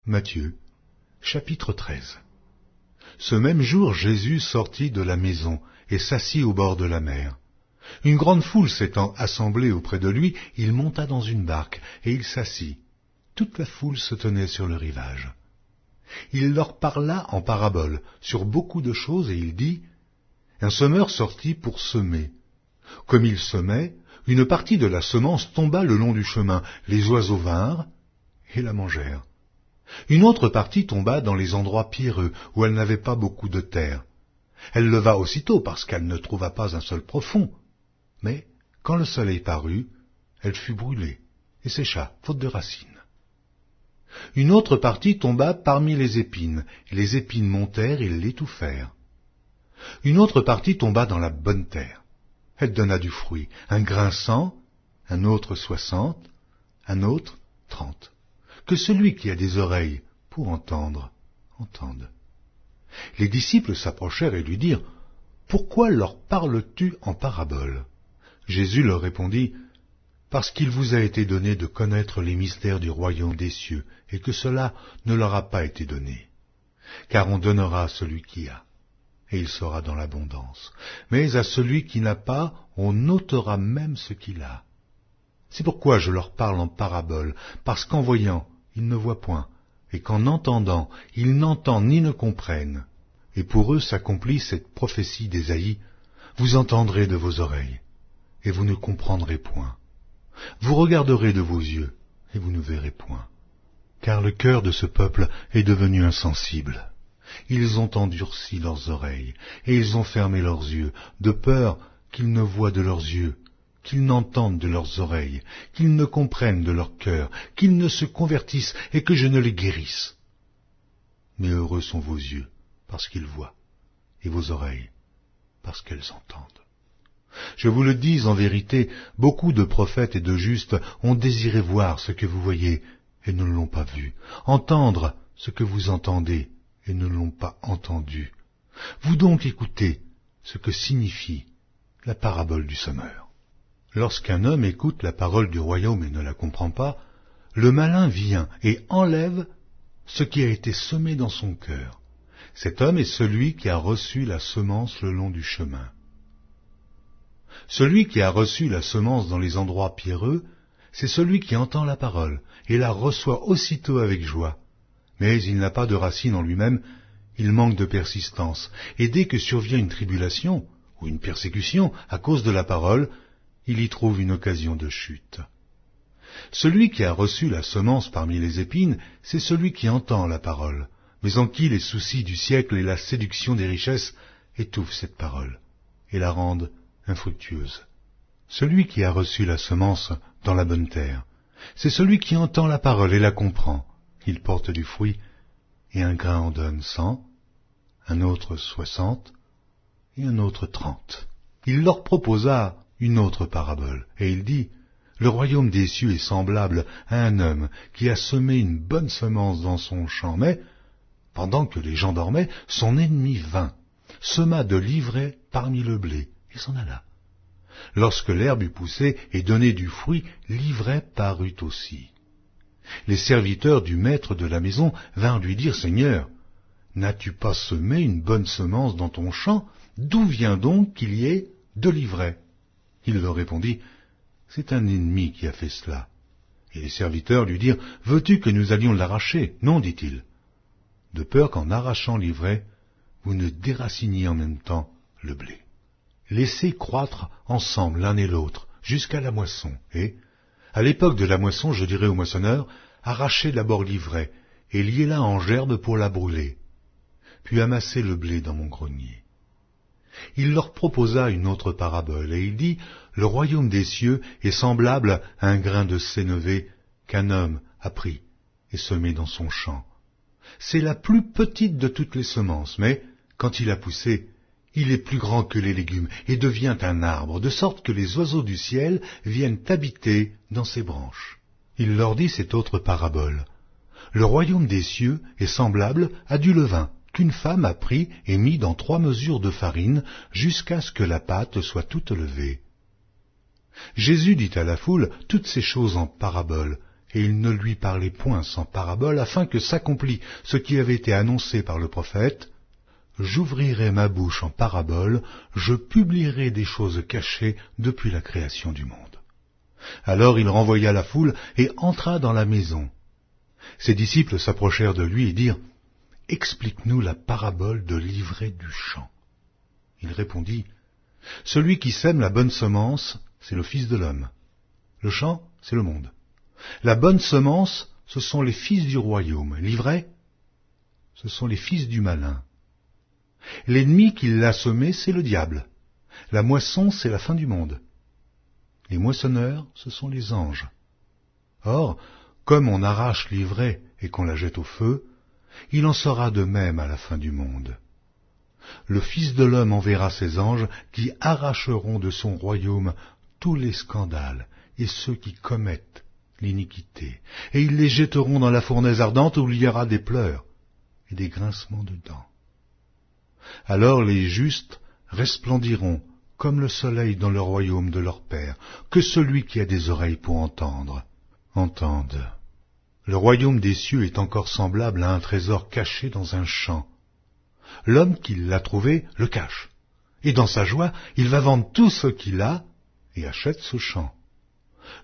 Matthieu, chapitre 13. Ce même jour, Jésus sortit de la maison et s'assit au bord de la mer. Une grande foule s'étant assemblée auprès de lui, il monta dans une barque et il s'assit. Toute la foule se tenait sur le rivage. Il leur parla en paraboles sur beaucoup de choses et il dit : Un semeur sortit pour semer. Comme il semait, une partie de la semence tomba le long du chemin. Les oiseaux vinrent et la mangèrent. Une autre partie tomba dans les endroits pierreux, où elle n'avait pas beaucoup de terre. Elle leva aussitôt, parce qu'elle ne trouva pas un seul profond. Mais, quand le soleil parut, elle fut brûlée, et sécha, faute de racines. Une autre partie tomba parmi les épines, et les épines montèrent et l'étouffèrent. Une autre partie tomba dans la bonne terre. Elle donna du fruit, un grain 100, un autre 60, un autre 30. Que celui qui a des oreilles pour entendre, entende. Les disciples s'approchèrent et lui dirent : Pourquoi leur parles-tu en paraboles ? Jésus leur répondit : Parce qu'il vous a été donné de connaître les mystères du royaume des cieux, et que cela ne leur a pas été donné. Car on donnera à celui qui a, et il sera dans l'abondance. Mais à celui qui n'a pas, on ôtera même ce qu'il a. C'est pourquoi je leur parle en paraboles, parce qu'en voyant, ils ne voient point, et qu'en entendant, ils n'entendent ni ne comprennent. Et pour eux s'accomplit cette prophétie d'Ésaïe : Vous entendrez de vos oreilles, et vous ne comprendrez point. Vous regarderez de vos yeux, et vous ne verrez point. Car le cœur de ce peuple est devenu insensible. Ils ont endurci leurs oreilles, et ils ont fermé leurs yeux, de peur qu'ils ne voient de leurs yeux, qu'ils n'entendent de leurs oreilles, qu'ils ne comprennent de leur cœur, qu'ils ne se convertissent et que je ne les guérisse. Mais heureux sont vos yeux, parce qu'ils voient, et vos oreilles, parce qu'elles entendent. Je vous le dis en vérité, beaucoup de prophètes et de justes ont désiré voir ce que vous voyez et ne l'ont pas vu, entendre ce que vous entendez et ne l'ont pas entendu. Vous donc écoutez ce que signifie la parabole du semeur. Lorsqu'un homme écoute la parole du royaume et ne la comprend pas, le malin vient et enlève ce qui a été semé dans son cœur. Cet homme est celui qui a reçu la semence le long du chemin. Celui qui a reçu la semence dans les endroits pierreux, c'est celui qui entend la parole et la reçoit aussitôt avec joie. Mais il n'a pas de racine en lui-même, il manque de persistance, et dès que survient une tribulation ou une persécution à cause de la parole, il y trouve une occasion de chute. Celui qui a reçu la semence parmi les épines, c'est celui qui entend la parole, mais en qui les soucis du siècle et la séduction des richesses étouffent cette parole et la rendent infructueuse. Celui qui a reçu la semence dans la bonne terre, c'est celui qui entend la parole et la comprend. Il porte du fruit, et un grain en donne 100, un autre 60, et un autre 30. Il leur proposa une autre parabole, et il dit : Le royaume des cieux est semblable à un homme qui a semé une bonne semence dans son champ, mais, pendant que les gens dormaient, son ennemi vint, sema de l'ivraie parmi le blé, et s'en alla. Lorsque l'herbe eut poussé et donné du fruit, l'ivraie parut aussi. Les serviteurs du maître de la maison vinrent lui dire : Seigneur, n'as-tu pas semé une bonne semence dans ton champ ? D'où vient donc qu'il y ait de l'ivraie ? Il leur répondit : C'est un ennemi qui a fait cela. Et les serviteurs lui dirent : Veux-tu que nous allions l'arracher ? Non, dit-il, de peur qu'en arrachant l'ivraie, vous ne déraciniez en même temps le blé. Laissez croître ensemble l'un et l'autre jusqu'à la moisson, et, à l'époque de la moisson, je dirai au moissonneur : Arrachez d'abord l'ivraie, et liez-la en gerbe pour la brûler, puis amassez le blé dans mon grenier. Il leur proposa une autre parabole, et il dit : Le royaume des cieux est semblable à un grain de sénévé qu'un homme a pris et semé dans son champ. C'est la plus petite de toutes les semences, mais, quand il a poussé, il est plus grand que les légumes et devient un arbre, de sorte que les oiseaux du ciel viennent habiter dans ses branches. Il leur dit cette autre parabole. Le royaume des cieux est semblable à du levain qu'une femme a pris et mis dans 3 mesures de farine jusqu'à ce que la pâte soit toute levée. Jésus dit à la foule toutes ces choses en paraboles, et il ne lui parlait point sans parabole, afin que s'accomplît ce qui avait été annoncé par le prophète. J'ouvrirai ma bouche en parabole, je publierai des choses cachées depuis la création du monde. Alors il renvoya la foule et entra dans la maison. Ses disciples s'approchèrent de lui et dirent, « Explique-nous la parabole de l'ivraie du champ. » Il répondit, « Celui qui sème la bonne semence, c'est le Fils de l'homme. Le champ, c'est le monde. La bonne semence, ce sont les fils du royaume. L'ivraie, ce sont les fils du malin. L'ennemi qui l'a semé, c'est le diable. La moisson, c'est la fin du monde. Les moissonneurs, ce sont les anges. Or, comme on arrache l'ivraie et qu'on la jette au feu, il en sera de même à la fin du monde. Le Fils de l'homme enverra ses anges qui arracheront de son royaume tous les scandales et ceux qui commettent l'iniquité, et ils les jetteront dans la fournaise ardente où il y aura des pleurs et des grincements de dents. Alors les justes resplendiront comme le soleil dans le royaume de leur Père. Que celui qui a des oreilles pour entendre, entende. Le royaume des cieux est encore semblable à un trésor caché dans un champ. L'homme qui l'a trouvé le cache, et dans sa joie, il va vendre tout ce qu'il a et achète ce champ.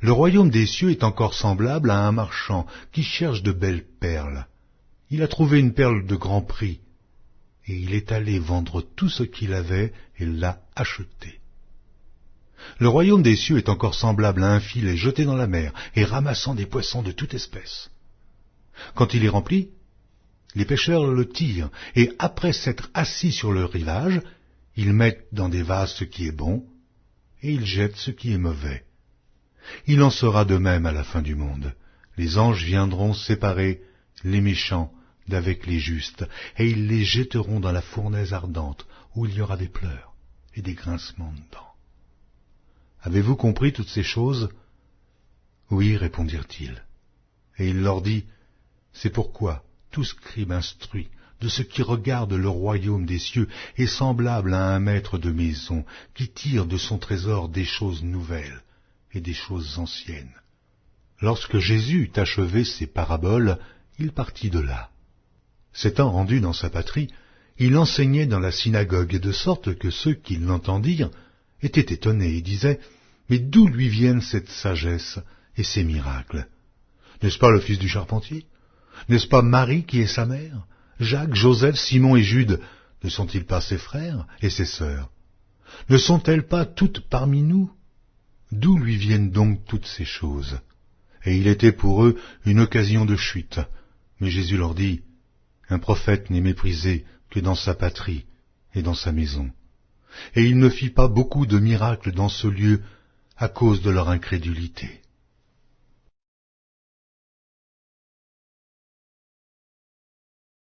Le royaume des cieux est encore semblable à un marchand qui cherche de belles perles. Il a trouvé une perle de grand prix, et il est allé vendre tout ce qu'il avait et l'a acheté. Le royaume des cieux est encore semblable à un filet jeté dans la mer et ramassant des poissons de toute espèce. Quand il est rempli, les pêcheurs le tirent, et après s'être assis sur le rivage, ils mettent dans des vases ce qui est bon, et ils jettent ce qui est mauvais. Il en sera de même à la fin du monde. Les anges viendront séparer les méchants d'avec les justes, et ils les jetteront dans la fournaise ardente, où il y aura des pleurs et des grincements de dents. Avez-vous compris toutes ces choses? Oui, répondirent-ils. Et il leur dit, c'est pourquoi tout scribe instruit de ce qui regarde le royaume des cieux est semblable à un maître de maison qui tire de son trésor des choses nouvelles et des choses anciennes. Lorsque Jésus eut achevé ses paraboles, il partit de là. S'étant rendu dans sa patrie, il enseignait dans la synagogue, de sorte que ceux qui l'entendirent étaient étonnés et disaient, « Mais d'où lui viennent cette sagesse et ces miracles? N'est-ce pas le fils du charpentier? N'est-ce pas Marie qui est sa mère? Jacques, Joseph, Simon et Jude, ne sont-ils pas ses frères et ses sœurs? Ne sont-elles pas toutes parmi nous? D'où lui viennent donc toutes ces choses? » Et il était pour eux une occasion de chute. Mais Jésus leur dit, « Un prophète n'est méprisé que dans sa patrie et dans sa maison. » Et il ne fit pas beaucoup de miracles dans ce lieu à cause de leur incrédulité.